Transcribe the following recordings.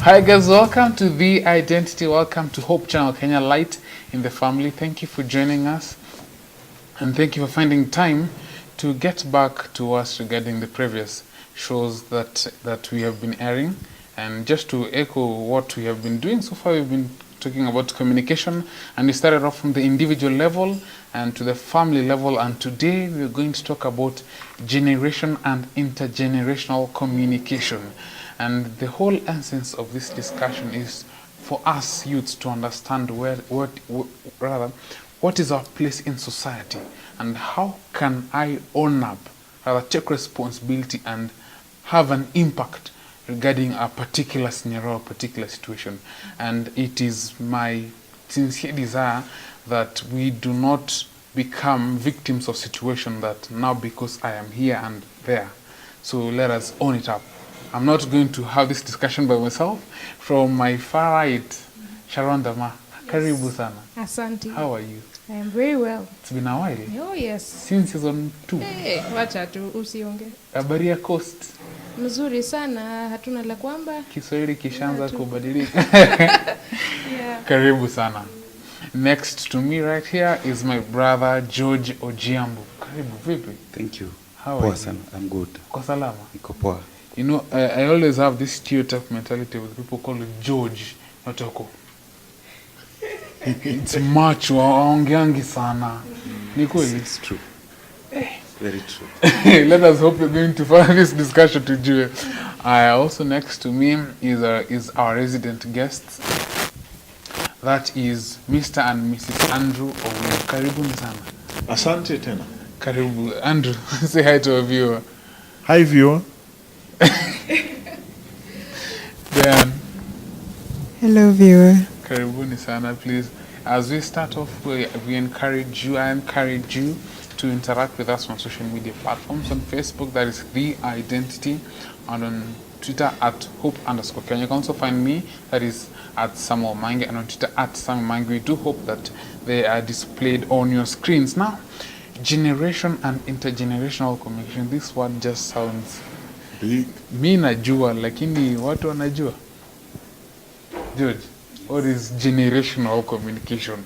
Hi guys, welcome to The Identity. Welcome to Hope Channel Kenya, Light in the Family. Thank you for joining us, and thank you for finding time to get back to us regarding the previous shows that we have been airing. And just to echo what we have been doing so far, we've been talking about communication, and we started off from the individual level and to the family level, and today we're going to talk about generation and intergenerational communication. And the whole essence of this discussion is for us youths to understand what is our place in society, and how can I own up, rather take responsibility and have an impact regarding a particular scenario, a particular situation. And it is my sincere desire that we do not become victims of situation that now because I am here and there. So let us own it up. I'm not going to have this discussion by myself. From my far right, Sharon Dama. Yes. Karibu sana. Asante. How are you? I am very well. It's been a while. Oh yes. Since season 2. Hey, wacha tu usionge. Habari ya Coast. Mzuri sana, hatuna la kwamba. Kiswahili kishaanza kubadilika. Yeah. Karibu sana. Next to me right here is my brother George Ojiambo. Karibu vipi? Thank you. How are you? Sana. I'm good. Kwa salama? Niko poa. You know, I always have this stereotype mentality with people call it George, not Oko. It's much, waongeangi sana. Ni kweli? It's true. Very true. Let us hope you're going to find this discussion to do. Also next to me is our resident guest. That is Mr. and Mrs. Andrew Owino. Karibuni sana. Asante tena. Karibu. Andrew, say hi to our viewer. Hi viewer. Dan. Hello viewer. Karibuni sana, please. As we start off, I encourage you to interact with us on social media platforms. On Facebook, that is The Identity, and on Twitter at Hope_Kenya. You can also find me, that is at Samuel Mange, and on Twitter at Samuel Mange. We do hope that they are displayed on your screens. Now, generation and intergenerational communication. This word just sounds Big. Mi najua, lakini watu wanajua. George, what is generational communication?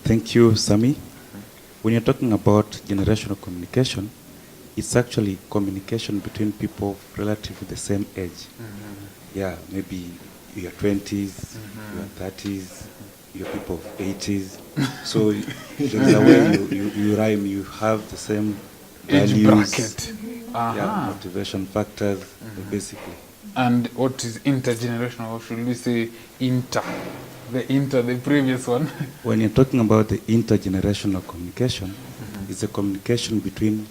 Thank you, Sami. When you're talking about generational communication, it's actually communication between people of relatively the same age. Yeah, maybe your 20s, your 30s, your people of 80s. So there's a way you rhyme, you have the same Age values, bracket. yeah, motivation factors, basically. And what is intergenerational? Or should we say the previous one? When you're talking about the intergenerational communication, it's a communication between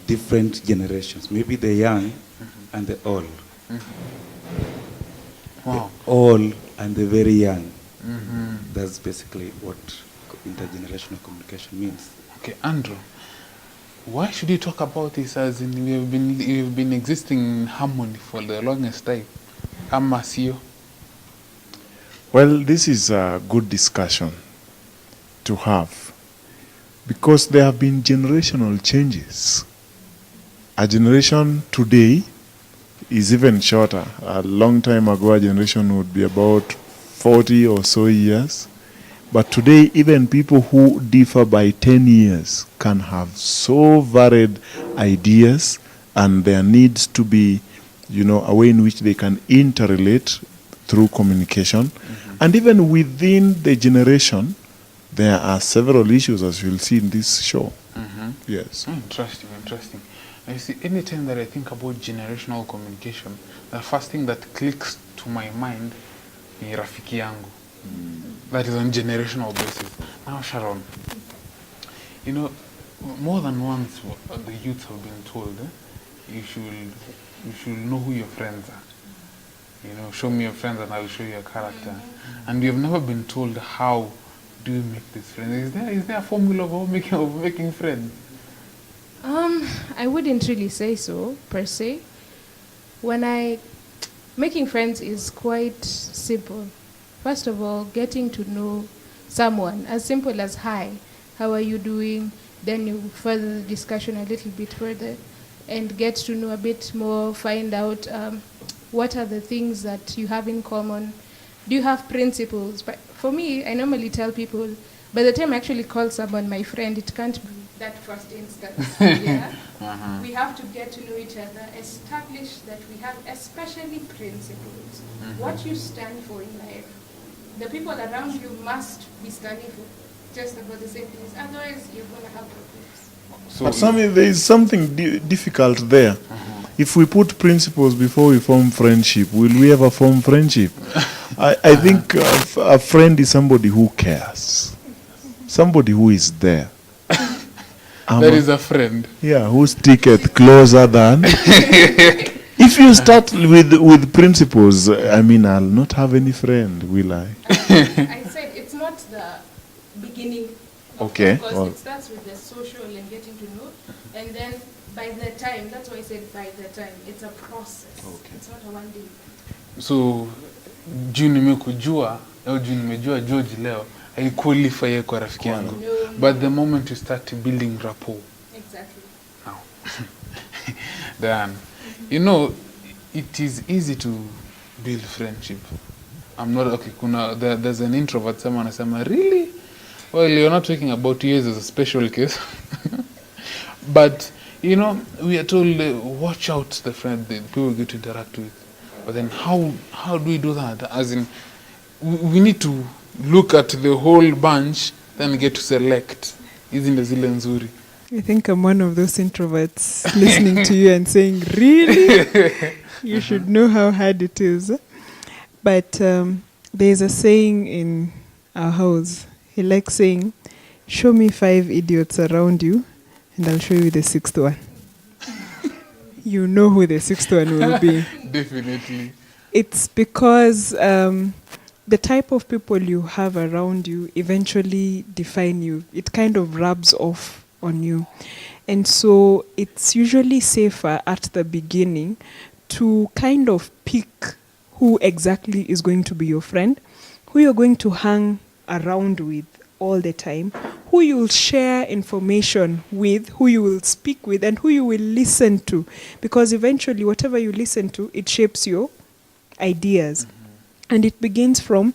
different generations, maybe the young and the old. Wow. The old and the very young. That's basically what intergenerational communication means. Okay, Andrew, why should you talk about this as in we've been existing in harmony for the longest time? Amasio. Well, this is a good discussion to have because there have been generational changes. A generation today is even shorter. A long time ago, a generation would be about 40 or so years. But today, even people who differ by 10 years can have so varied ideas, and there needs to be, a way in which they can interrelate through communication. And even within the generation, there are several issues, as you'll see in this show. Yes. Interesting. Now, you see, anytime that I think about generational communication, the first thing that clicks to my mind is rafiki yangu. That is on generational basis. Now, Sharon, more than once the youth have been told, you should know who your friends are. Show me your friends and I'll show you your character. And you've never been told how do you make these friends. Is there a formula of making friends? I wouldn't really say so per se. Making friends is quite simple. First of all, getting to know someone, as simple as hi, how are you doing? Then you further the discussion a little bit further and get to know a bit more, find out What are the things that you have in common? Do you have principles? But for me, I normally tell people, by the time I actually call someone my friend, it can't be that first instance. Yeah? We have to get to know each other, establish that we have especially principles, what you stand for in life. The people around you must be standing for just about the same things, otherwise you're going to have problems. So But there is something difficult there. If we put principles before we form friendship, will we ever form friendship? I think a friend is somebody who cares, somebody who is there. that is a friend. Yeah, who sticketh closer than. If you start with principles, I mean, I'll not have any friend, will I? I said it's not the beginning. Okay. Because Well. it starts with the social and getting to know, and then by the time, that's why I said by the time, it's a process. Okay. It's not a one day. So juu nimekujua au juu nimejua George leo haiqualify yeye kwa rafiki yangu. No. But the moment you start building rapport Exactly. now, then you know it is easy to build friendship. I'm not okay. There's an introvert. Someone anasema really. Well, you're not talking about you as a special case, but you know we are told watch out the friend that people get to interact with. But then how do we do that? As in, we need to look at the whole bunch, then get to select. Isn't zile nzuri? I think I'm one of those introverts listening to you and saying, really? You should know how hard it is. But there's a saying in our house. He likes saying, show me 5 idiots around you and I'll show you the 6th one. You know who the 6th one will be. Definitely. It's because the type of people you have around you eventually define you. It kind of rubs off on you. And so it's usually safer at the beginning to kind of pick who exactly is going to be your friend, who you're going to hang around with all the time, who you will share information with, who you will speak with, and who you will listen to. Because eventually, whatever you listen to, it shapes your ideas. And it begins from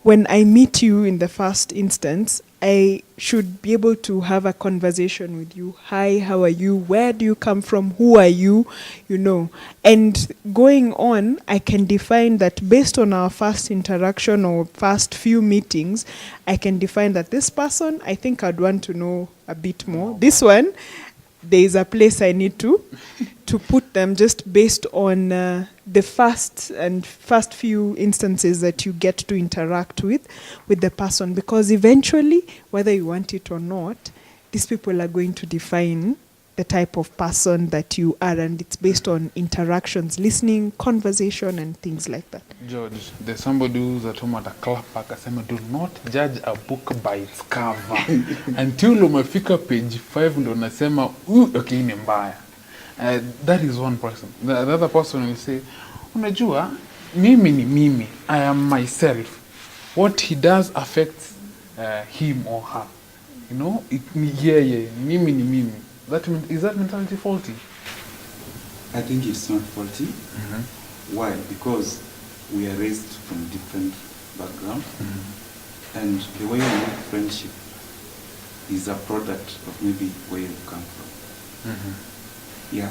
when I meet you in the first instance, I should be able to have a conversation with you. Hi, how are you? Where do you come from? Who are you? You know. And going on, I can define that based on our first interaction or first few meetings, I can define that this person, I think I'd want to know a bit more. This one, there is a place I need to put them just based on the first few instances that you get to interact with the person, because eventually, whether you want it or not, these people are going to define the type of person that you are, and it's based on interactions, listening, conversation, and things like that. George, there's somebody who's at home at a clap akasema, do not judge a book by its cover until umefika page 5 ndo nasema okay, ni mbaya. That is one person. The other person will say, unajua mimi ni mimi, I am myself. What he does affects him or her. You know, mimi ni mimi. Is that mentality faulty? I think it's not faulty. Why? Because we are raised from different backgrounds, and the way we make friendship is a product of maybe where you come from. Yeah.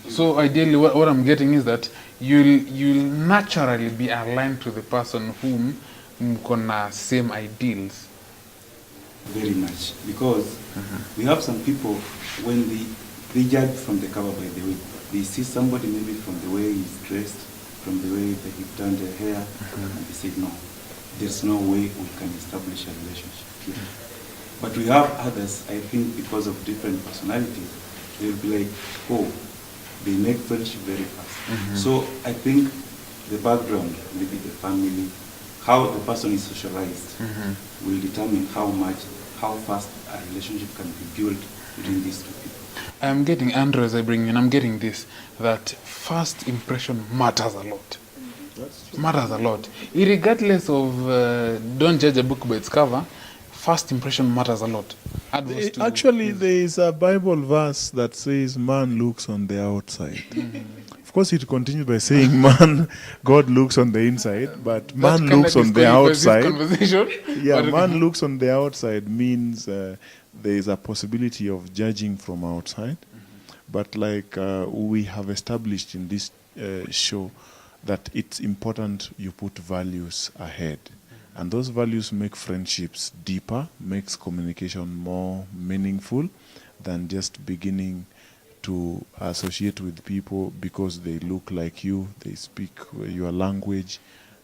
So ideally, what I'm getting is that you'll naturally be aligned to the person whom mkona same ideals. Very much, because we have some people when they judge from the cover, by the way. They see somebody maybe from the way he's dressed, from the way that he's done their hair, and they say, no, there's no way we can establish a relationship here. But we have others, I think, because of different personalities, they'll be like, oh, they make friendship very fast. So I think the background, maybe the family, how the person is socialized, will determine how fast a relationship can be built between these two people. I'm getting, Andrew, as I bring in, I'm getting this, that first impression matters a lot. Matters a lot. Irregardless of, don't judge a book by its cover, first impression matters a lot. Actually, there is a Bible verse that says man looks on the outside. Of course, it continues by saying, man, God looks on the inside, but man That looks on the outside. Conversation. Yeah, But- man looks on the outside means there is a possibility of judging from outside. But like we have established in this show, that it's important you put values ahead. And those values make friendships deeper, makes communication more meaningful than just beginning to associate with people because they look like you, they speak your language,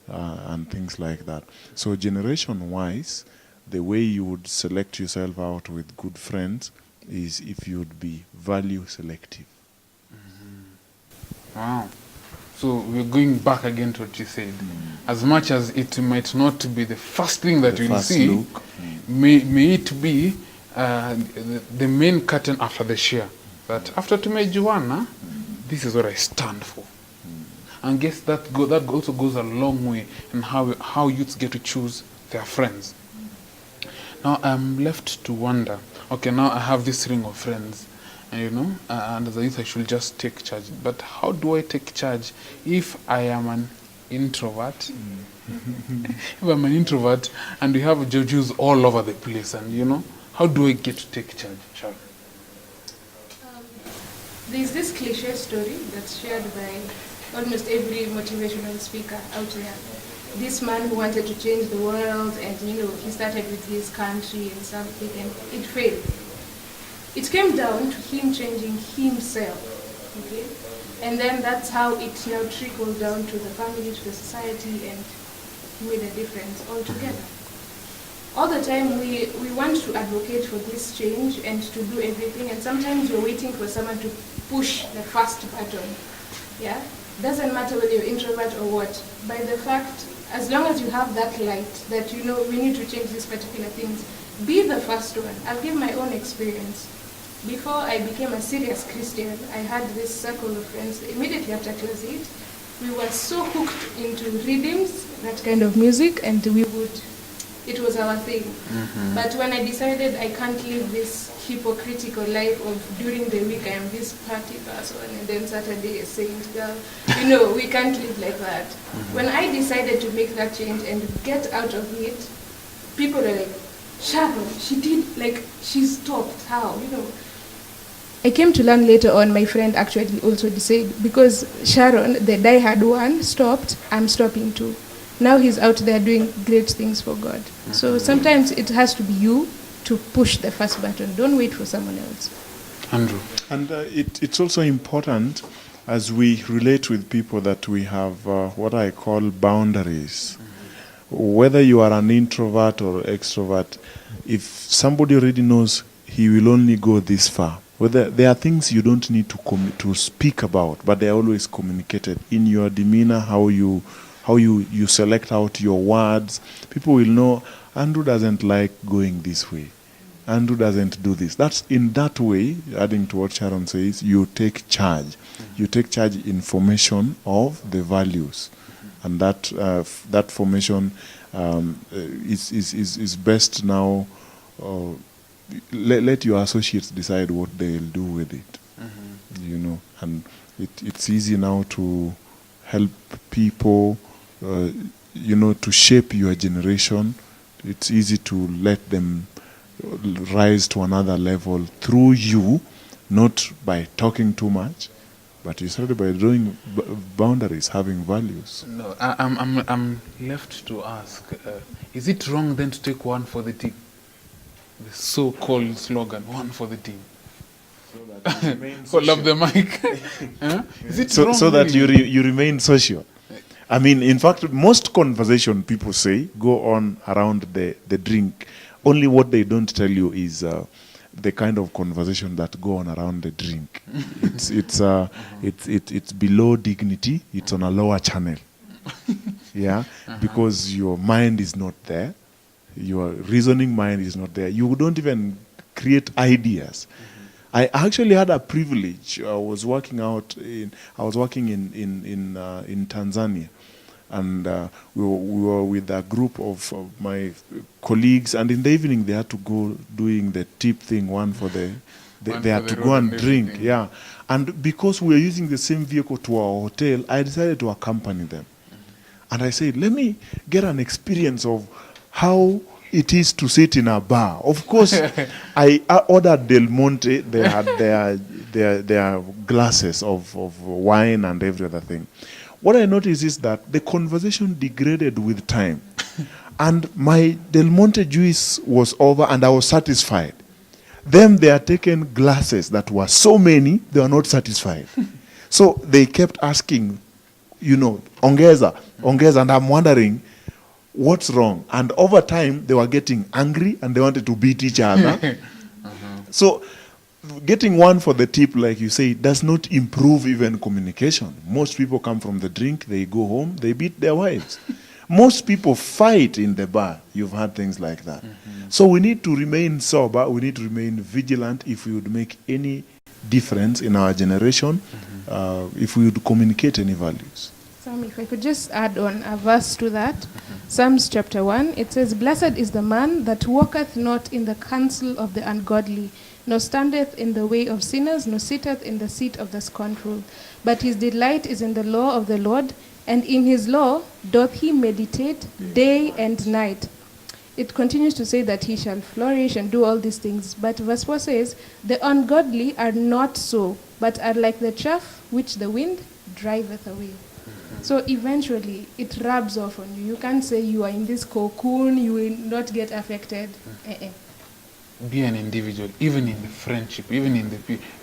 and things like that. So generation-wise, the way you would select yourself out with good friends is if you would be value selective. Wow. So we're going back again to what you said. As much as it might not be the first thing that The you'll first see, look. may it be the main curtain after the share. That after tumejuana, this is what I stand for. And guess that also goes a long way in how youths get to choose their friends. Now I'm left to wonder, okay, now I have this ring of friends, and and as a youth I should just take charge. But how do I take charge if I am an introvert? If I'm an introvert and we have judges all over the place, and how do I get to take charge, Sharon? There's this cliche story that's shared by almost every motivational speaker out there. This man who wanted to change the world, and he started with his country and something, and it failed. It came down to him changing himself, okay? And then that's how it now trickled down to the family, to the society, and made a difference altogether. All the time we want to advocate for this change and to do everything, and sometimes we're waiting for someone to push the first button. Yeah? Doesn't matter whether you're introvert or what. By the fact, as long as you have that light that we need to change these particular things, be the first one. I'll give my own experience. Before I became a serious Christian, I had this circle of friends immediately after class 8. We were so hooked into rhythms, that kind of music, and it was our thing. But when I decided I can't live this hypocritical life of during the week I am this party person and then Saturday a saint girl, we can't live like that. When I decided to make that change and get out of it, people were like, Sharon, she stopped, how, I came to learn later on, my friend actually also decided, because Sharon, the diehard one, stopped, I'm stopping too. Now he's out there doing great things for God. So sometimes it has to be you to push the first button. Don't wait for someone else. Andrew. And it's also important as we relate with people that we have what I call boundaries. Whether you are an introvert or extrovert, if somebody already knows he will only go this far, there are things you don't need to speak about, but they are always communicated in your demeanor, how you select out your words. People will know Andrew doesn't like going this way. Andrew doesn't do this. That's in that way, adding to what Sharon says, you take charge. You take charge in formation of the values. And that formation is best now. Let your associates decide what they'll do with it. And it's easy now to help people, to shape your generation. It's easy to let them rise to another level through you, not by talking too much, but you started by drawing boundaries, having values. No, I'm left to ask, is it wrong then to take one for the team? The so-called slogan, one for the team. Hold up the mic. Huh? Is it wrong so that really? you remain social. I mean, in fact, most conversation people say go on around the drink. Only what they don't tell you is the kind of conversation that go on around the drink. It's below dignity. It's on a lower channel. Yeah, because your mind is not there. Your reasoning mind is not there. You don't even create ideas. I actually had a privilege. I was working in Tanzania, and we were with a group of my colleagues. And in the evening, they had to go doing the tip thing, one for the Went they for had the to go road and and drink. everything. Yeah. And because we were using the same vehicle to our hotel, I decided to accompany them. And I said, let me get an experience of how it is to sit in a bar. Of course, I ordered Del Monte. They had their glasses of wine and every other thing. What I noticed is that the conversation degraded with time. And my Del Monte juice was over and I was satisfied. Them, they had taken glasses that were so many, they were not satisfied. So they kept asking, ongeza, and I'm wondering, what's wrong? And over time, they were getting angry and they wanted to beat each other. So getting one for the tip, like you say, does not improve even communication. Most people come from the drink, they go home, they beat their wives. Most people fight in the bar. You've had things like that. So we need to remain sober. We need to remain vigilant if we would make any difference in our generation, if we would communicate any values. Sam, if I could just add on a verse to that. Psalms chapter 1, it says, "Blessed is the man that walketh not in the counsel of the ungodly, nor standeth in the way of sinners, nor sitteth in the seat of the scornful. But his delight is in the law of the Lord, and in his law doth he meditate day and night." It continues to say that he shall flourish and do all these things. But verse 4 says, "The ungodly are not so, but are like the chaff which the wind driveth away." So eventually, it rubs off on you. You can't say you are in this cocoon, you will not get affected. Be an individual, even in the friendship, even in the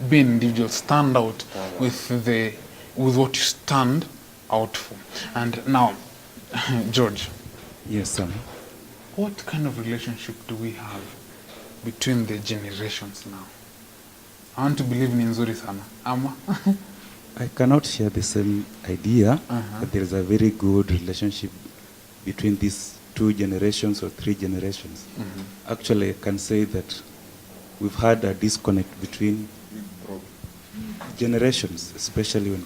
be an individual. Stand out with what you stand out for. And now, George, Yes, Sam. what kind of relationship do we have between the generations now? I want to believe in Nzuri Sana. Ama? I cannot share the same idea that there is a very good relationship between these 2 generations or 3 generations. Actually, I can say that we've had a disconnect between generations, especially when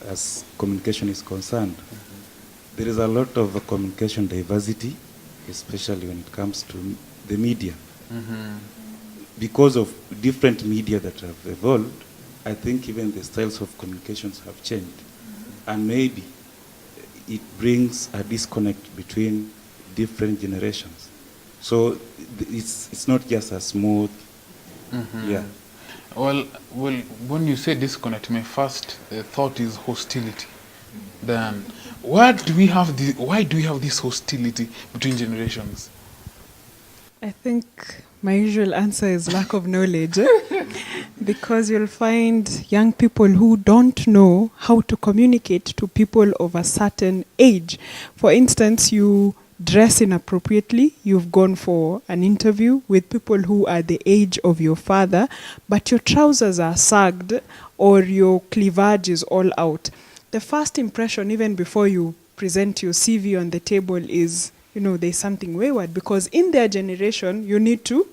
as communication is concerned. There is a lot of communication diversity, especially when it comes to the media. Because of different media that have evolved, I think even the styles of communications have changed. And maybe it brings a disconnect between different generations. So it's not just a smooth, yeah. Well, when you say disconnect, my first thought is hostility. Then, why do we have this hostility between generations? I think my usual answer is lack of knowledge. Because you'll find young people who don't know how to communicate to people of a certain age. For instance, you dress inappropriately, you've gone for an interview with people who are the age of your father, but your trousers are sagged or your cleavage is all out. The first impression, even before you present your CV on the table, is, there's something wayward, because in their generation, you need to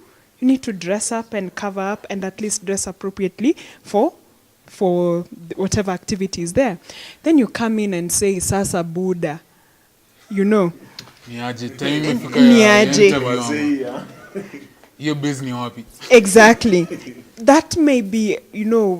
dress up and cover up and at least dress appropriately for whatever activity is there. Then you come in and say, "Sasa Buddha," Niaje, time imefika Niaje. ya interview. Hiyo base ni wapi? Exactly. That may be,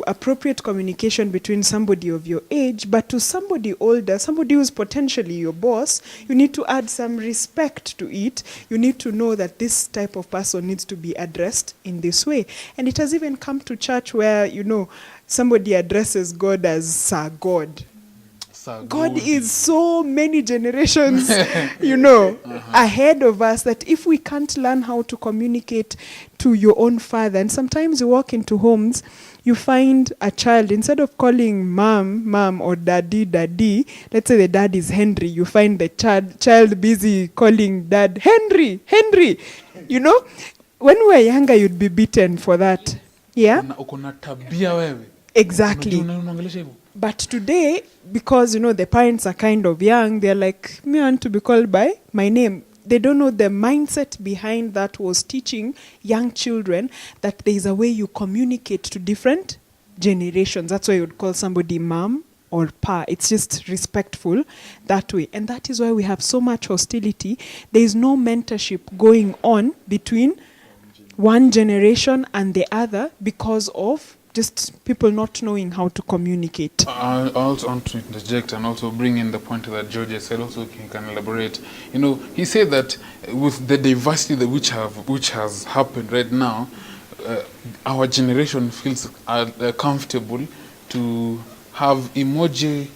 appropriate communication between somebody of your age, but to somebody older, somebody who's potentially your boss, you need to add some respect to it. You need to know that this type of person needs to be addressed in this way. And it has even come to church where, somebody addresses God as Sir God. God is so many generations, ahead of us, that if we can't learn how to communicate to your own father, and sometimes you walk into homes, you find a child, instead of calling mom, or daddy, let's say the dad is Henry, you find the child busy calling dad, Henry. When we were younger, you'd be beaten for that. Yeah? Uko na tabia wewe. Exactly. Unaongelesha hivyo. But today, because, the parents are kind of young, they're like, me want to be called by my name. They don't know the mindset behind that was teaching young children that there is a way you communicate to different generations. That's why you would call somebody mom or pa. It's just respectful that way. And that is why we have so much hostility. There is no mentorship going on between one generation and the other because of just people not knowing how to communicate. I also want to interject and also bring in the point that George said, also he can elaborate. You know, he said that with the diversity that which has happened right now, our generation feels comfortable to have emoji,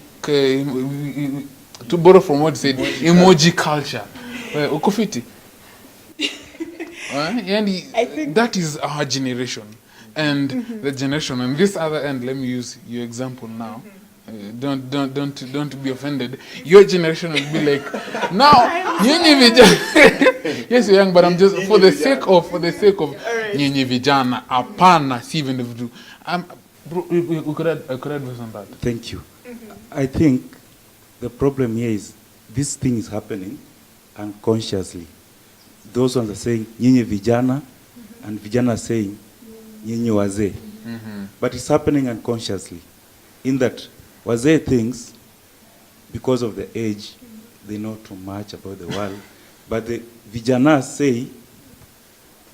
to borrow from what he said, emoji culture. Ukufiti. I think that is our generation. And the generation on this other end, let me use your example now. Don't be offended. Your generation will be like, now, nyinyi vijana. Yes, you're young, but I'm just for the sake of nyinyi vijana. Apana, si even if do. We could advise on that. Thank you. I think the problem here is this thing is happening unconsciously. Those ones are saying nyinyi vijana, and vijana are saying nyinyi wazee. But it's happening unconsciously. In that wazee thinks, because of the age, they know too much about the world. But the vijana say,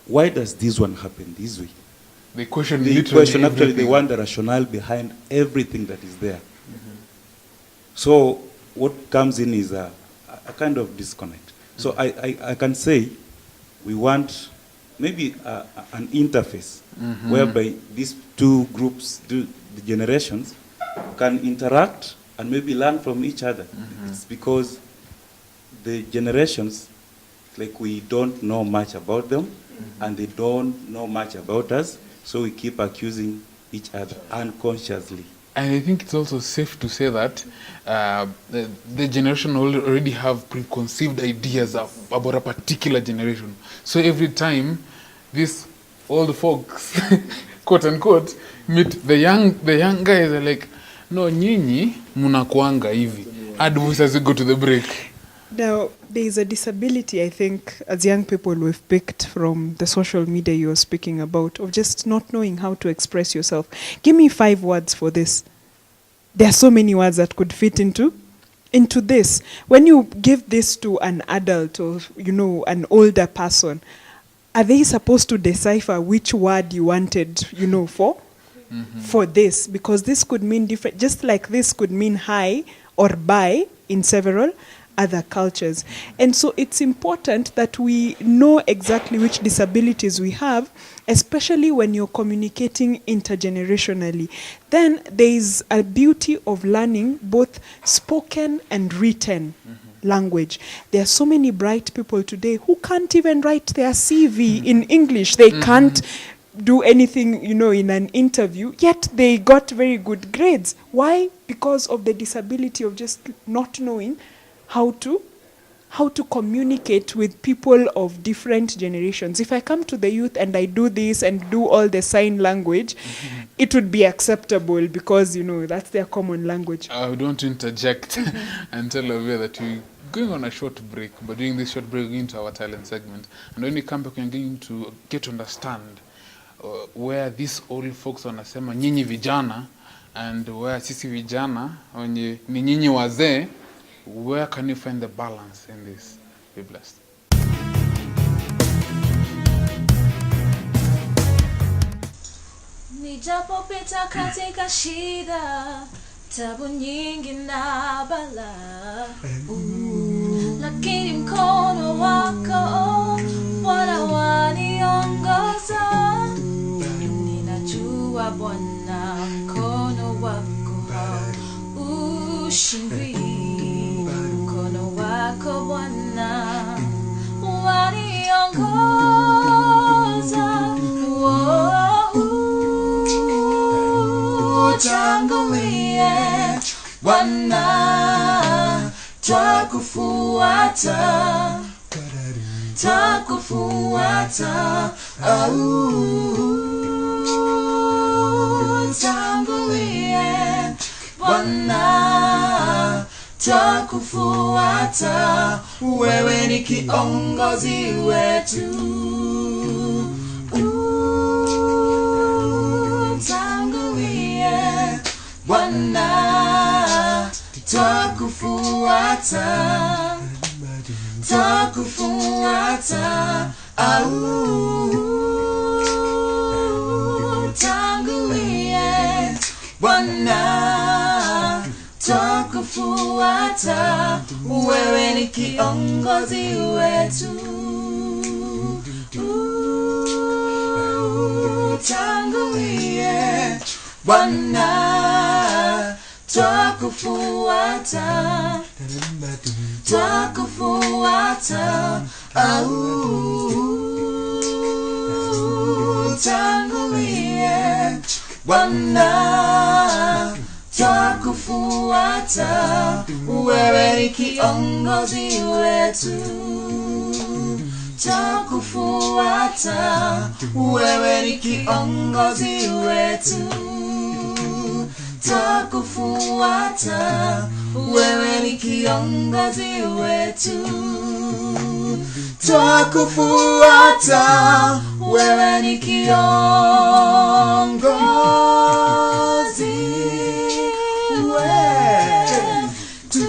why does this one happen this way? They question They literally question actually, they everything. want the rationale behind everything that is there. So what comes in is a kind of disconnect. So I can say we want maybe an interface whereby these two groups, the generations, can interact and maybe learn from each other. It's because the generations, like, we don't know much about them and they don't know much about us, so we keep accusing each other unconsciously. And I think it's also safe to say that the generation already have preconceived ideas about a particular generation. So every time these old folks, quote unquote, meet the young guys, are like, no, nyinyi munakuanga hivi. Advice as we go to the break. Now, there is a disability, I think, as young people we've picked from the social media you're speaking about, of just not knowing how to express yourself. Give me 5 words for this. There are so many words that could fit into this. When you give this to an adult or, you know, an older person, are they supposed to decipher which word you wanted, you know, for this? Because this could mean different, just like this could mean hi or bye in several other cultures. And so it's important that we know exactly which disabilities we have, especially when you're communicating intergenerationally. Then there is a beauty of learning both spoken and written language. There are so many bright people today who can't even write their CV in English. They can't do anything, you know, in an interview, yet they got very good grades. Why? Because of the disability of just not knowing how to communicate with people of different generations. If I come to the youth and I do this and do all the sign language, it would be acceptable because, you know, that's their common language. I would want to interject and tell Avia that we're going on a short break, but during this short break, we're going to our talent segment. And when we come back, we're going to get to understand where these old folks wanasema nyinyi vijana, and where sisi vijana wenye ni nyinyi wazee. Where can you find the balance in this? Be blessed. Nijapopita katika shida, tabu nyingi na balaa, lakini mkono wako Bwana waniongoza. Ninajua Bwana mkono wako haushindwi. Mkono wako Bwana waniongoza. Tangulie Bwana, twakufuata, twakufuata. Tangulie Bwana, twakufuata. Wewe ni kiongozi wetu. Tangulie Bwana, twakufuata, twakufuata. twakufuata, wewe ni kiongozi wetu. Tangulie Bwana, twakufuata, twakufuata, tangulie Bwana, twakufuata, wewe ni kiongozi wetu. Twakufuata, wewe ni kiongozi wetu. Twakufuata, wewe ni kiongozi wetu. Twakufuata, wewe ni kiongozi wetu.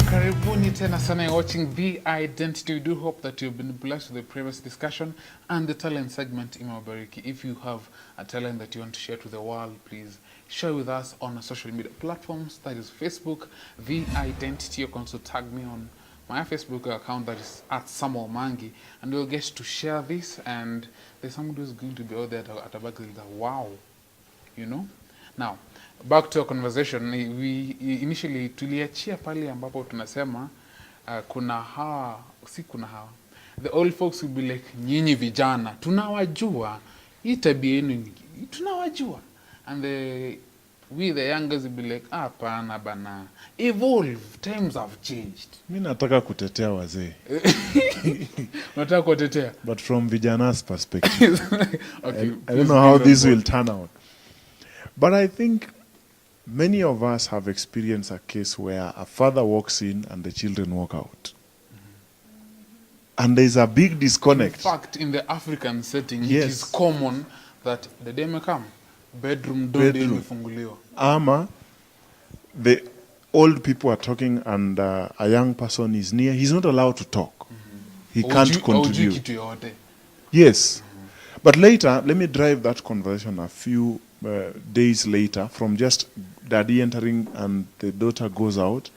Karibuni tena sana, you're watching The Identity. We do hope that you've been blessed with the previous discussion and the talent segment in Mabariki. If you have a talent that you want to share to the world, please share with us on our social media platforms. That is Facebook, The Identity. You can also tag me on my Facebook account, that is at Samuel Mangi, and we'll get to share this. And there's somebody who's going to be out there at a back like, wow, you know. Now, back to our conversation. We initially tuliachia pale ambapo tunasema kuna hawa, si kuna hawa, the old folks will be like, nyinyi vijana tunawajua, hii tabia yenu tunawajua, and we the youngers will be like, hapana bana, evolve, times have changed. Mi nataka kutetea wazee. Nataka kutetea, But from vijana's perspective. okay, I don't know how this will turn out. But I think many of us have experienced a case where a father walks in and the children walk out. And there's a big In disconnect. fact, in the African setting, Yes. it is common that the day may come, bedroom door imefunguliwa. Ama, the old people are talking and a young person is near. He's not allowed to talk. He can't Haujui contribute. kitu yote. Yes. But later, let me drive that conversation a few days later, from just daddy entering and the daughter goes out.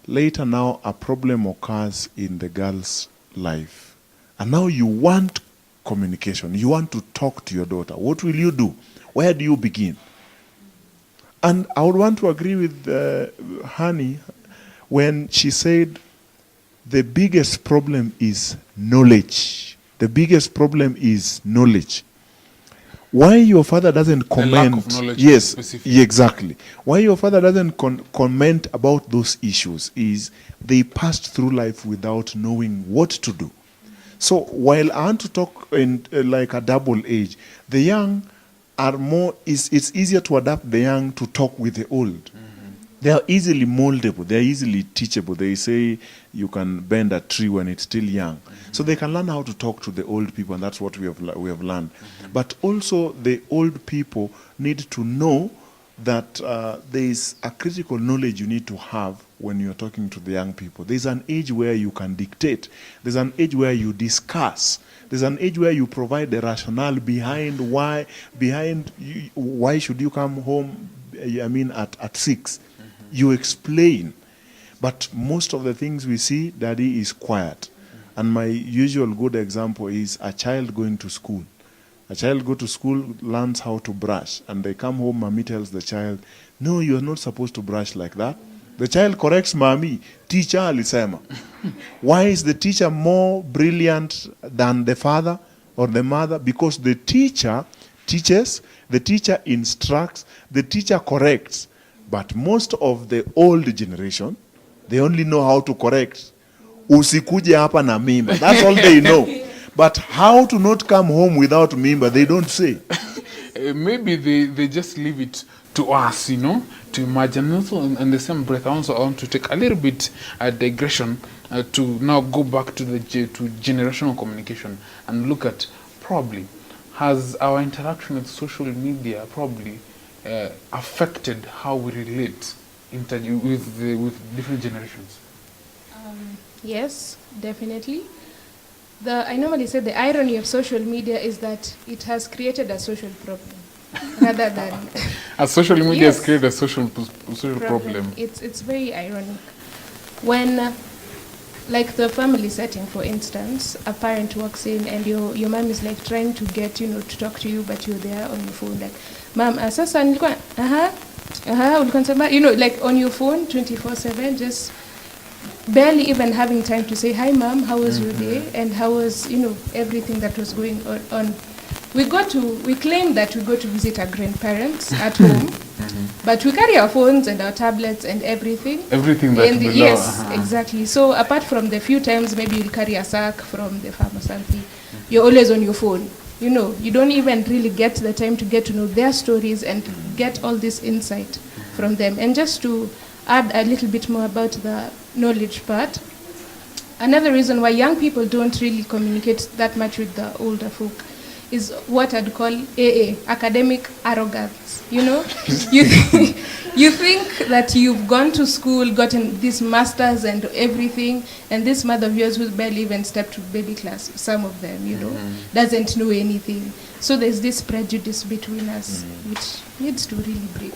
Later now, a problem occurs in the girl's life. And now you want communication. You want to talk to your daughter. What will you do? Where do you begin? And I would want to agree with Hani when she said the biggest problem is knowledge. The biggest problem is knowledge. Why your father doesn't comment? lack of knowledge, yes, specifically. exactly. Why your father doesn't comment about those issues is they passed through life without knowing what to do. So while I want to talk in like a double age, the young are more. It's easier to adapt the young to talk with the old. They are easily moldable. They are easily teachable. They say you can bend a tree when it's still young. So they can learn how to talk to the old people, and that's what we have learned. But also the old people need to know that there is a critical knowledge you need to have when you're talking to the young people. There's an age where you can dictate. There's an age where you discuss. There's an age where you provide the rationale behind why should you come home, at 6. You explain. But most of the things we see, daddy is quiet. And my usual good example is a child going to school. A child go to school, learns how to brush, and they come home, mommy tells the child, no, you're not supposed to brush like that. The child corrects mommy, teacher alisema. Why is the teacher more brilliant than the father or the mother? Because the teacher teaches, the teacher instructs, the teacher corrects. But most of the old generation, they only know how to correct. Usikuje hapa na mimba. That's all they know. But how to not come home without mimba, they don't say. Maybe they just leave it to us, to imagine. And also, in the same breath, I want to take a little bit digression to now go back to to generational communication and look at probably has our interaction with social media probably affected how we relate with different generations. Yes, definitely. I normally say the irony of social media is that it has created a social problem rather than As social media Yes. has created a social problem. It's very ironic. When, like the family setting, for instance, a parent walks in and your mom is like trying to get, to talk to you, but you're there on your phone, like, mom, sasa nilikuwa, ulikuwa nasema," like on your phone 24/7, just barely even having time to say, "Hi, mom, how was your day?" And how was, everything that was going on. We claim that we go to visit our grandparents at home, but we carry our phones and our tablets and everything. Everything that And below. yes, exactly. So apart from the few times maybe you'll carry a sack from the farm or something, you're always on your phone. You don't even really get the time to get to know their stories and get all this insight from them. And just to add a little bit more about the knowledge part, another reason why young people don't really communicate that much with the older folk is what I'd call AA, academic arrogance. You think that you've gone to school, gotten this masters and everything, and this mother of yours who's barely even stepped to baby class, some of them, doesn't know anything. So there's this prejudice between us, which needs to really break.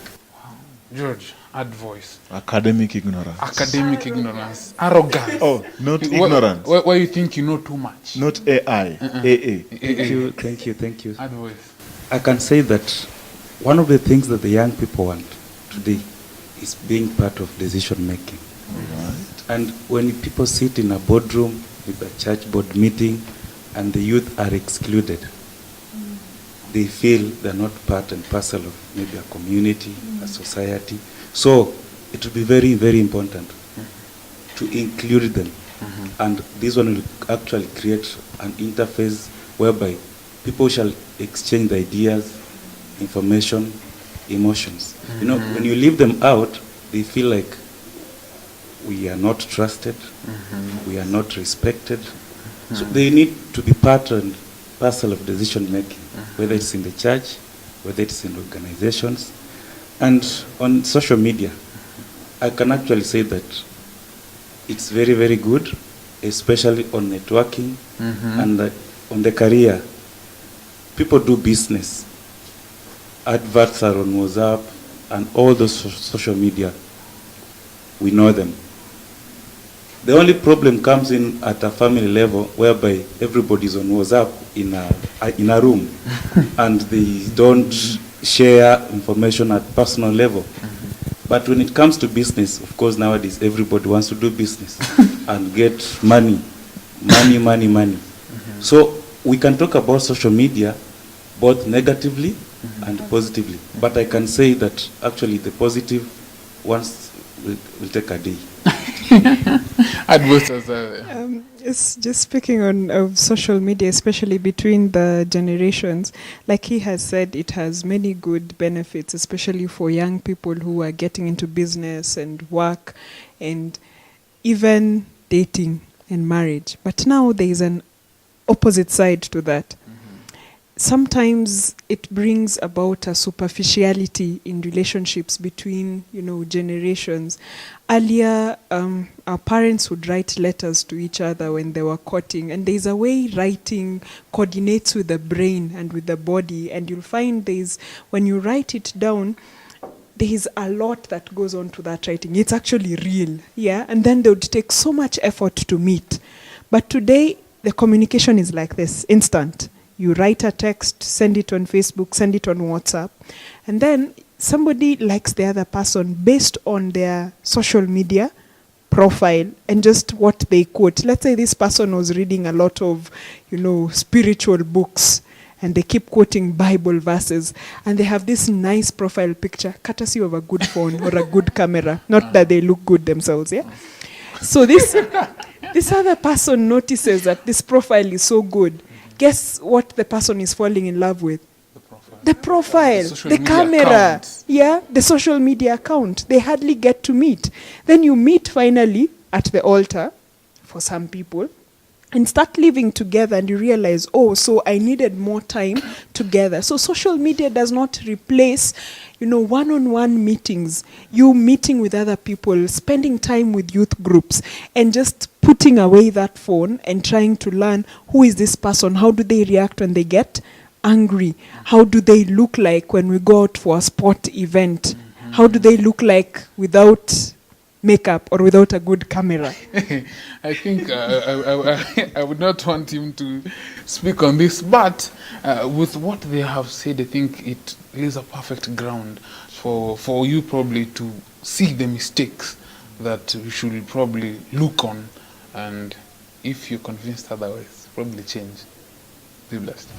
George, add voice. Academic ignorance. Academic ignorance. Arrogance. Oh, not ignorance. Why you think you know too much? Not AI. AA. Thank you. Add voice. I can say that one of the things that the young people want today is being part of decision making. Right. And when people sit in a boardroom with a church board meeting and the youth are excluded, they feel they're not part and parcel of maybe a community, a society. So it will be very, very important to include them. And this one will actually create an interface whereby people shall exchange the ideas, information, emotions. When you leave them out, they feel like we are not trusted, we are not respected. So they need to be part and parcel of decision making, whether it's in the church, whether it's in organizations. And on social media, I can actually say that it's very, very good, especially on networking and on the career. People do business. Adverts are on WhatsApp and all those social media. We know them. The only problem comes in at a family level whereby everybody's on WhatsApp in a room and they don't share information at personal level. But when it comes to business, of course, nowadays everybody wants to do business and get money. So we can talk about social media both negatively and positively. But I can say that actually the positive ones will take a day. Adverse as a It's just speaking of social media, especially between the generations. Like he has said, it has many good benefits, especially for young people who are getting into business and work and even dating and marriage. But now there is an opposite side to that. Sometimes it brings about a superficiality in relationships between, generations. Earlier, our parents would write letters to each other when they were courting, and there's a way writing coordinates with the brain and with the body, and you'll find when you write it down, there's a lot that goes on to that writing. It's actually real, yeah? And then they would take so much effort to meet. But today, the communication is like this, instant. You write a text, send it on Facebook, send it on WhatsApp, and then somebody likes the other person based on their social media profile and just what they quote. Let's say this person was reading a lot of, spiritual books, and they keep quoting Bible verses, and they have this nice profile picture, courtesy of a good phone or a good camera. Not that they look good themselves, yeah? So this other person notices that this profile is so good, guess what the person is falling in love with? The profile. The profile, Social the media camera, account. yeah, the social media account. They hardly get to meet. Then you meet finally at the altar, for some people, and start living together, and you realize, oh, so I needed more time together. So social media does not replace, one-on-one meetings, you meeting with other people, spending time with youth groups, and just putting away that phone and trying to learn, who is this person? How do they react when they get angry? How do they look like when we go out for a sport event? How do they look like without makeup or without a good camera? I think I would not want him to speak on this, but with what they have said, I think it is a perfect ground for you probably to see the mistakes that we should probably look on, and if you're convinced otherwise, probably change. Be blessed.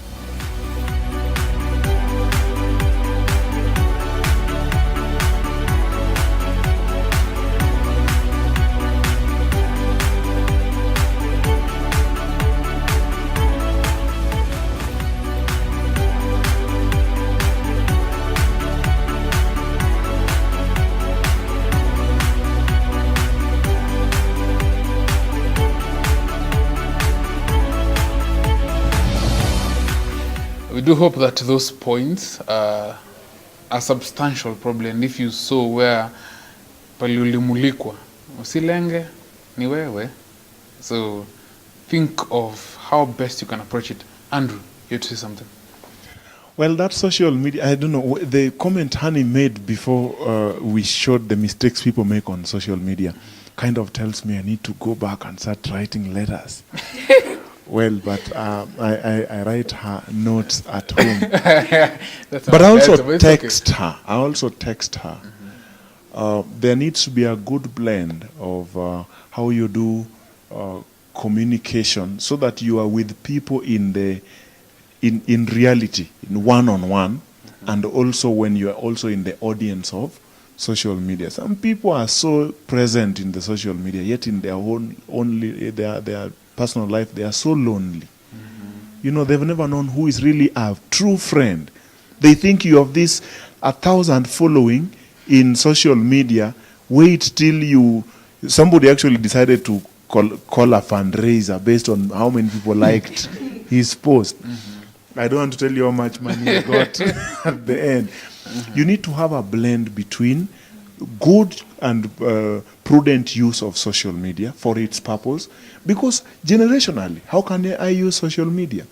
We do hope that those points are substantial probably, and if you saw where paliulimulikwa, usilenge ni wewe. So think of how best you can approach it. Andrew, you had to say something. Well, that social media, I don't know, the comment Honey made before we showed the mistakes people make on social media kind of tells me I need to go back and start writing letters. Well, but I write her notes at home. But I also text her. I also text her. There needs to be a good blend of how you do communication so that you are with people in reality, in one-on-one, and also when you are also in the audience of social media. Some people are so present in the social media, yet in their their personal life, they are so lonely. They've never known who is really a true friend. They think you have this 1,000 following in social media. Wait till somebody actually decided to call a fundraiser based on how many people liked his post. I don't want to tell you how much money he got at the end. You need to have a blend between good and prudent use of social media for its purpose, because generationally, how can I use social media?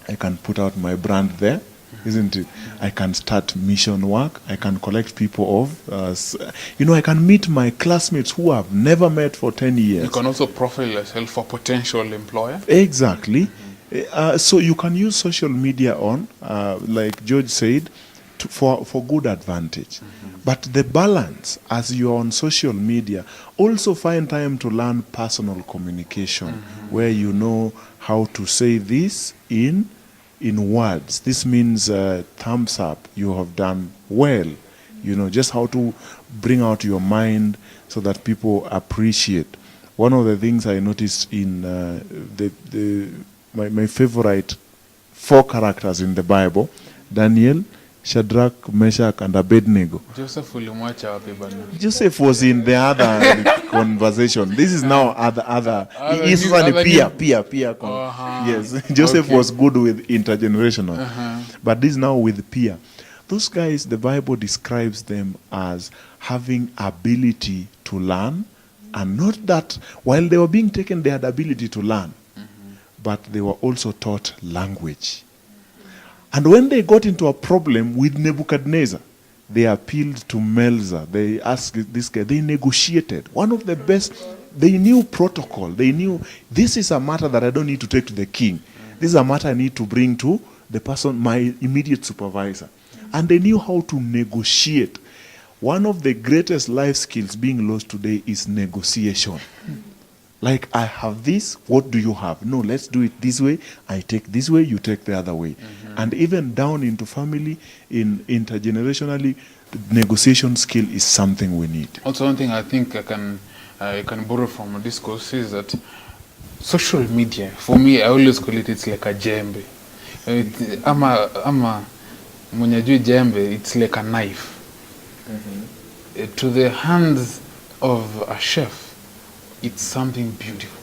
I can put out my brand there, isn't it? I can start mission work. I can collect people I can meet my classmates who I've never met for 10 years. You can also profile yourself for potential employer. Exactly. So you can use social media on, like George said, for good advantage. But the balance, as you're on social media, also find time to learn personal communication, where you know how to say this in words. This means thumbs up, you have done well. Just how to bring out your mind so that people appreciate. One of the things I noticed in my favorite 4 characters in the Bible, Daniel, Shadrach, Meshach, and Abednego. Joseph ulimwacha wapi bana? Joseph was in the other conversation. This is now other. Yes. Joseph was good with intergenerational, but this is now with peer. Those guys, the Bible describes them as having ability to learn, and not that while they were being taken, they had ability to learn, but they were also taught language. And when they got into a problem with Nebuchadnezzar, they appealed to Melzar. They asked this guy, they negotiated. One of the best, they knew protocol. They knew this is a matter that I don't need to take to the king. This is a matter I need to bring to the person, my immediate supervisor. And they knew how to negotiate. One of the greatest life skills being lost today is negotiation. Like, I have this, what do you have? No, let's do it this way. I take this way, you take the other way. And even down into family, intergenerationally, negotiation skill is something we need. Also, one thing I think I can borrow from a discourse is that social media, for me, I always call it's like a jembe. Ama mwenye ajui jembe, it's like a knife. To the hands of a chef, it's something beautiful.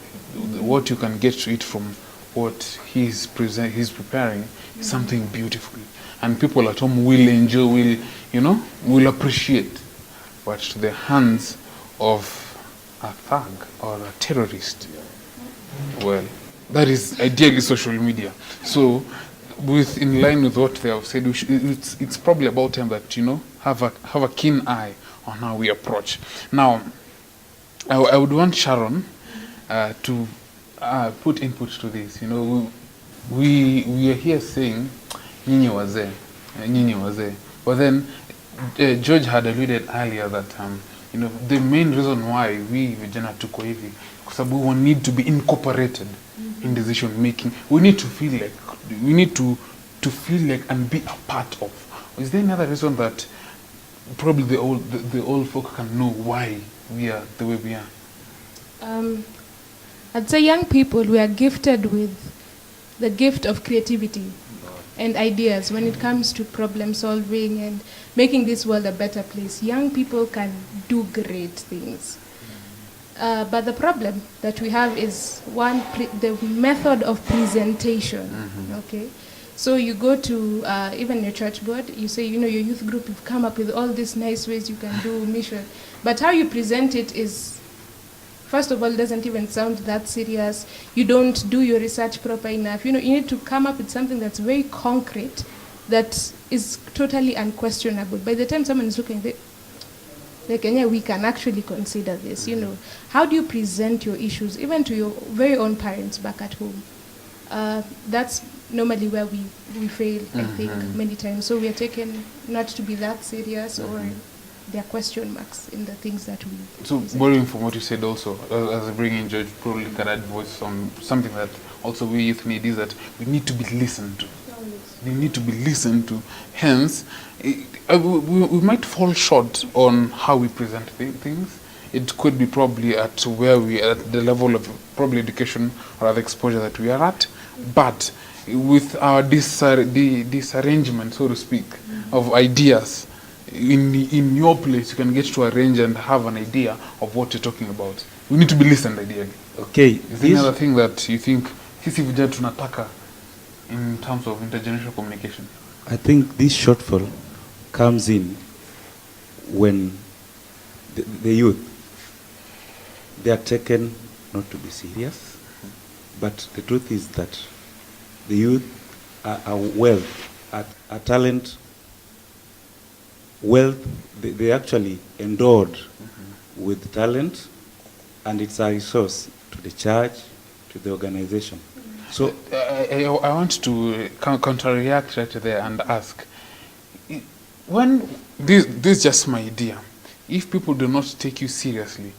What you can get to eat from what he's preparing is something beautiful. And people at home will enjoy, will appreciate. But to the hands of a thug or a terrorist, well, that is ideally social media. So, in line with what they have said, it's probably about time that have a keen eye on how we approach. Now, I would want Sharon to put input to this. We are here saying nyinyi wazee, but then George had alluded earlier that the main reason why we vijana tuko hivi kwa sababu we need to be incorporated in decision making. We need to feel like and be a part of. Is there any other reason that probably the old folk can know why we are the way we are? I'd say young people, we are gifted with the gift of creativity and ideas when it comes to problem solving and making this world a better place. Young people can do great things. But the problem that we have is the method of presentation. Okay, so you go to even your church board, you say, your youth group, you've come up with all these nice ways you can do mission, but how you present it is, first of all, doesn't even sound that serious. You don't do your research proper enough. You need to come up with something that's very concrete, that is totally unquestionable. By the time someone is looking at it, like, we can actually consider this. How do you present your issues, even to your very own parents back at home? That's normally where we fail, I think, many times. So we are taken not to be that serious, or there are question marks in the things that we So borrowing from what you said also, as I bring in George, probably can add voice on something that also we youth need, is that we need to be listened to. We need to be listened to. Hence, we might fall short on how we present things. It could be probably at where we are, at the level of probably education or other exposure that we are at. But with our disarrangement, so to speak, of ideas, in your place, you can get to arrange and have an idea of what you're talking about. We need to be listened, ideally. Okay. Is there any other thing that you think sisi vijana tunataka in terms of intergenerational communication? I think this shortfall comes in when the youth, they are taken not to be serious, but the truth is that the youth are wealth, are talent, wealth. They actually endowed with talent, and it's a resource to the church, to the organization. So I want to counter-react right there and ask, when this is just my idea, if people do not take you seriously,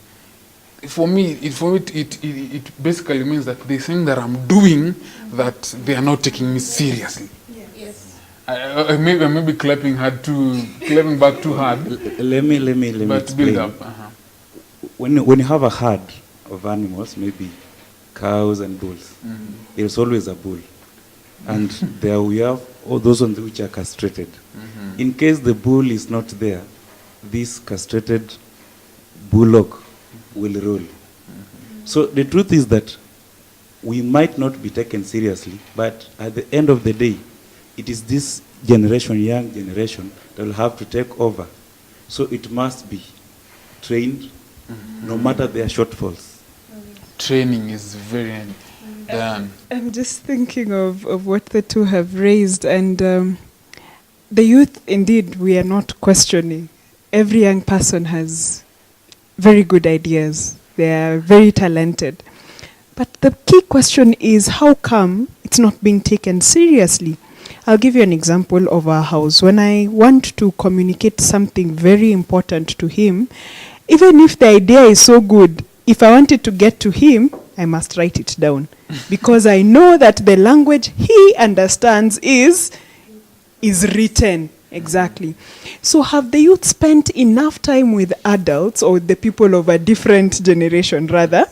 for me it basically means that they think that I'm doing that they are not taking me seriously. Yes. I may be clapping back too hard. Let me But explain. build up. When you have a herd of animals, maybe cows and bulls, there's always a bull, and there we have all those ones which are castrated. In case the bull is not there, this castrated bullock will rule. So the truth is that we might not be taken seriously, but at the end of the day, it is this generation, young generation, that will have to take over. So it must be trained, no matter their shortfalls. Training is very done. I'm just thinking of what the two have raised, and the youth, indeed, we are not questioning. Every young person has very good ideas. They are very talented. But the key question is, how come it's not being taken seriously? I'll give you an example of our house. When I want to communicate something very important to him, even if the idea is so good, if I want it to get to him, I must write it down. Because I know that the language he understands is written. Exactly. So have the youth spent enough time with adults, or the people of a different generation rather,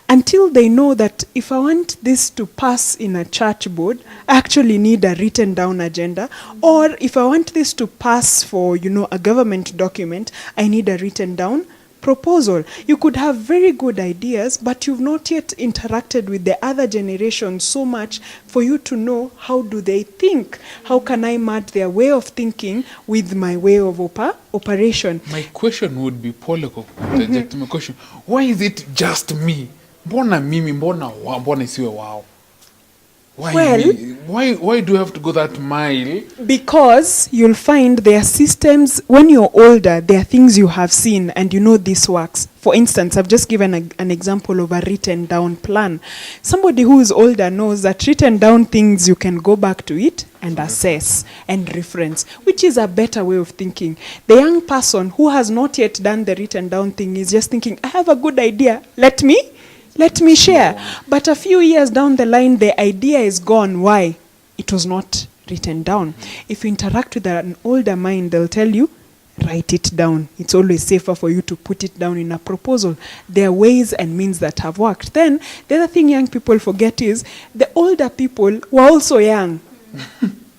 until they know that if I want this to pass in a church board, I actually need a written down agenda. Or if I want this to pass for, a government document, I need a written down proposal. You could have very good ideas, but you've not yet interacted with the other generation so much for you to know how do they think. How can I match their way of thinking with my way of operation? My question would be, Paul, my question, why is it just me? Mbona mimi, mbona isiwe wao? Why Well- me? Why do you have to go that mile? Because you'll find there are systems, when you're older, there are things you have seen and you know this works. For instance, I've just given an example of a written down plan. Somebody who is older knows that written down things, you can go back to it and assess and reference, which is a better way of thinking. The young person who has not yet done the written down thing is just thinking, I have a good idea, let me share. But a few years down the line, the idea is gone. Why? It was not written down. If you interact with an older mind, they'll tell you, write it down. It's always safer for you to put it down in a proposal. There are ways and means that have worked. Then, the other thing young people forget is, the older people were also young.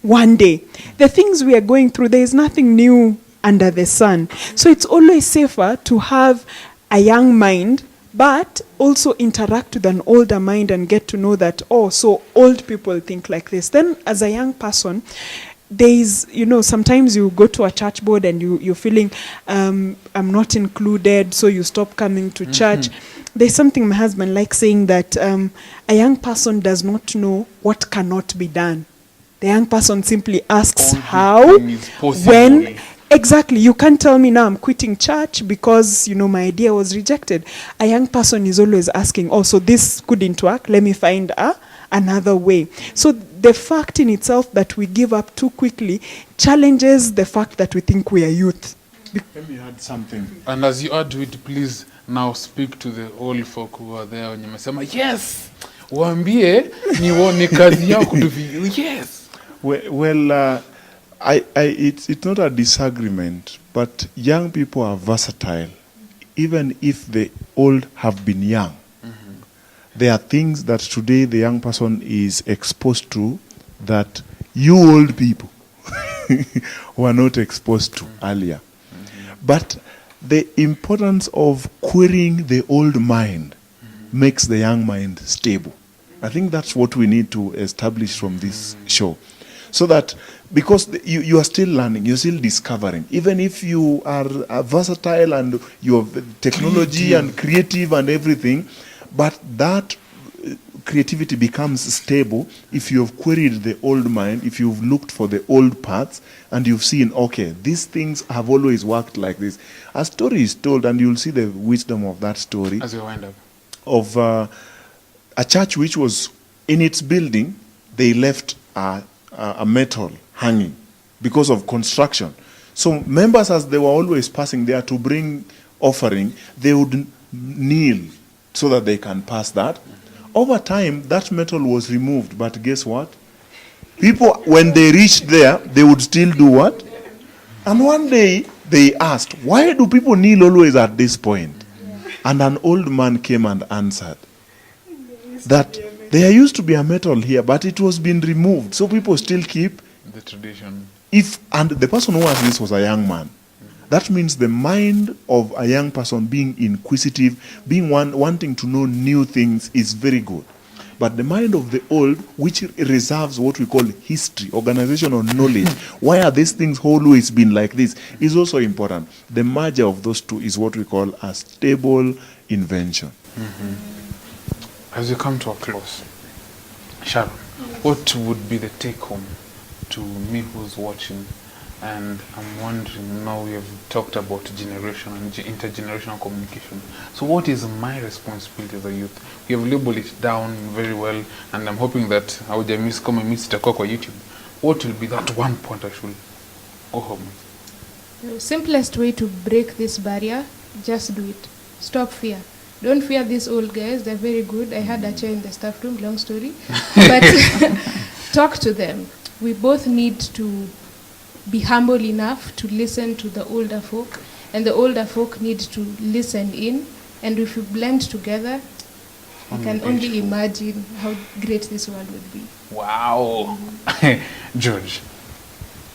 One day. The things we are going through, there is nothing new under the sun. So it's always safer to have a young mind, but also interact with an older mind and get to know that, so old people think like this. Then as a young person, there is, sometimes you go to a church board and you're feeling, I'm not included, so you stop coming to church. There's something my husband likes saying, that a young person does not know what cannot be done. The young person simply asks All how, thing is possible. when. Exactly. You can't tell me now I'm quitting church because, my idea was rejected. A young person is always asking, so this couldn't work. Let me find another way. So the fact in itself that we give up too quickly challenges the fact that we think we are youth. Let me add something. And as you add to it, please now speak to the old folk who are there when you mesema, yes, waambie ni kazi yao kutufi. Yes. Well, it's not a disagreement, but young people are versatile. Even if the old have been young, there are things that today the young person is exposed to that you old people were not exposed to earlier. But the importance of querying the old mind makes the young mind stable. I think that's what we need to establish from this show. So that, because you are still learning, you're still discovering. Even if you are versatile and you have technology and creative and everything, but that creativity becomes stable if you have queried the old mind, if you've looked for the old paths, and you've seen, okay, these things have always worked like this. A story is told, and you'll see the wisdom of that story, As we wind up. of a church which was in its building. They left a metal hanging because of construction. So members, as they were always passing there to bring offering, they would kneel so that they can pass that. Over time, that metal was removed, but guess what? People, when they reached there, they would still do what? And one day, they asked, why do people kneel always at this point? And an old man came and answered that there used to be a metal here, but it was being removed. So people still keep. The tradition. And the person who asked this was a young man. That means the mind of a young person being inquisitive, being wanting to know new things is very good. But the mind of the old, which reserves what we call history, organizational knowledge, why are these things always been like this, is also important. The merger of those two is what we call a stable invention. As we come to a close, Sharon, what would be the take home to me who's watching? And I'm wondering, now we have talked about generation and intergenerational communication. So what is my responsibility as a youth? We have labeled it down very well, and I'm hoping that haujamiss kama miss itakuwa kwa YouTube. What will be that one point I should go home with? The simplest way to break this barrier, just do it. Stop fear. Don't fear these old guys, they're very good. I had a chair in the staff room, long story. But talk to them. We both need to be humble enough to listen to the older folk, and the older folk need to listen in. And if we blend together, I can only imagine how great this world would be. Wow. George,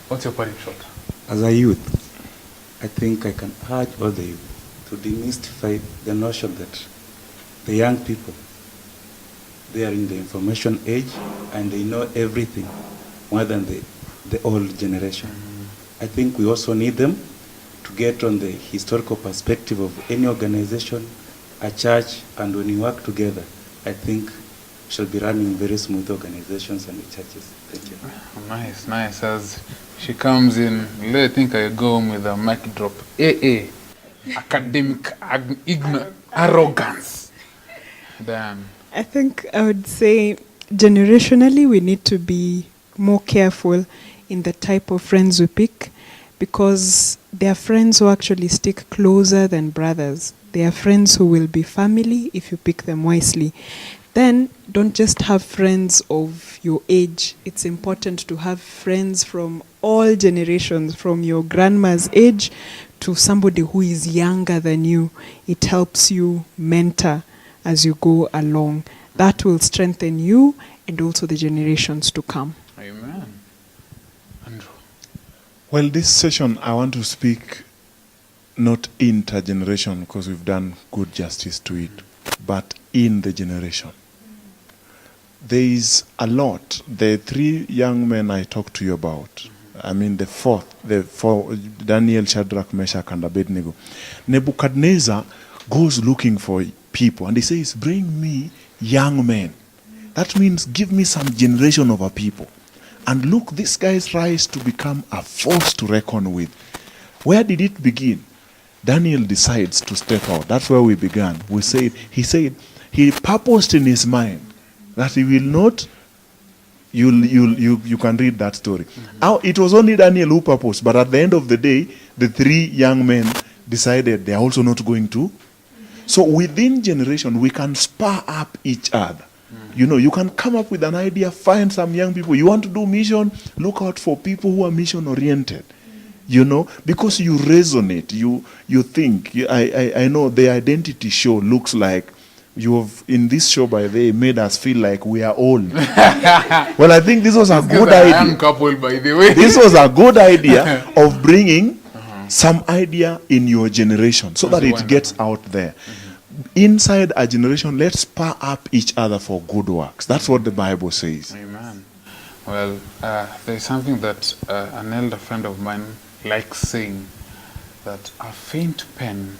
what's your parting shot? As a youth, I think I can urge all the youth to demystify the notion that the young people, they are in the information age and they know everything more than the old generation. I think we also need them to get on the historical perspective of any organization, a church, and when we work together, I think we shall be running very smooth organizations and churches. Thank you. Nice, nice. As she comes in, I think I go home with a mic drop. AA, academic arrogance. Damn. I think I would say generationally we need to be more careful in the type of friends we pick, because there are friends who actually stick closer than brothers. There are friends who will be family if you pick them wisely. Then don't just have friends of your age. It's important to have friends from all generations, from your grandma's age to somebody who is younger than you. It helps you mentor as you go along. That will strengthen you and also the generations to come. Amen. Andrew. Well, this session I want to speak not intergeneration, because we've done good justice to it, but in the generation. There is a lot. The three young men I talked to you about, I mean the four, Daniel, Shadrach, Meshach, and Abednego. Nebuchadnezzar goes looking for people and he says, bring me young men. That means give me some generation of a people. And look, these guys rise to become a force to reckon with. Where did it begin? Daniel decides to step out. That's where we began. He said, he purposed in his mind that he will not, you can read that story. It was only Daniel who purposed, but at the end of the day, the three young men decided they are also not going to. So within generation, we can spur up each other. You know, you can come up with an idea, find some young people. You want to do mission, look out for people who are mission oriented. You know, because you resonate, you think. I know the identity show looks like you have, in this show by the way, made us feel like we are old. Well, I think this was a good idea. I am coupled, by the way. This was a good idea of bringing some idea in your generation so that it gets out there. Inside a generation, let's spur up each other for good works. That's what the Bible says. Amen. Well, there's something that an elder friend of mine likes saying, that a faint pen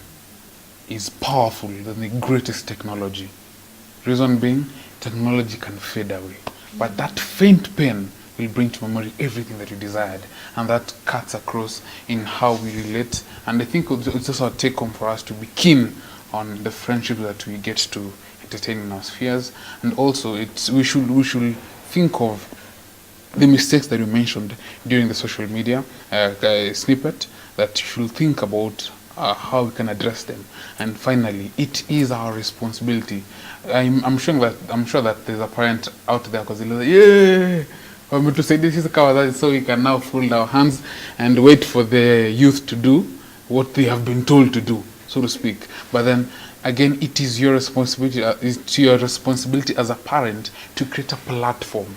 is powerful than the greatest technology. Reason being, technology can fade away. But that faint pen will bring to memory everything that you desired. And that cuts across in how we relate. And I think it's also a take home for us to be keen on the friendship that we get to entertain in our spheres. And also, we should think of the mistakes that you mentioned during the social media snippet, that you should think about how we can address them. And finally, it is our responsibility. I'm sure that there's a parent out there because they're like, yeah, I'm going to say this is a cover, so we can now fold our hands and wait for the youth to do what they have been told to do, so to speak. But then again, it is your responsibility. It's your responsibility as a parent to create a platform.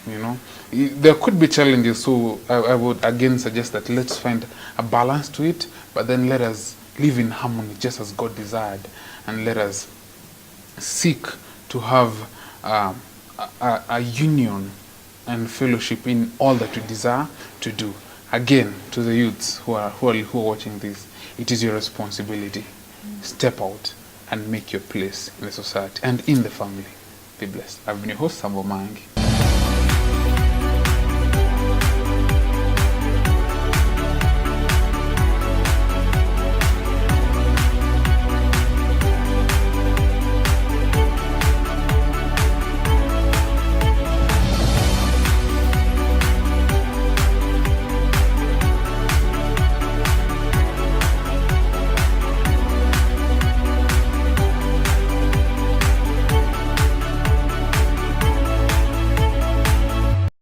You know, there could be challenges, so I would again suggest that let's find a balance to it, but then let us live in harmony just as God desired, and let us seek to have a union and fellowship in all that we desire to do. Again, to the youths who are watching this, it is your responsibility. Step out and make your place in the society and in the family. Be blessed. I've been your host, Sambo Mangi.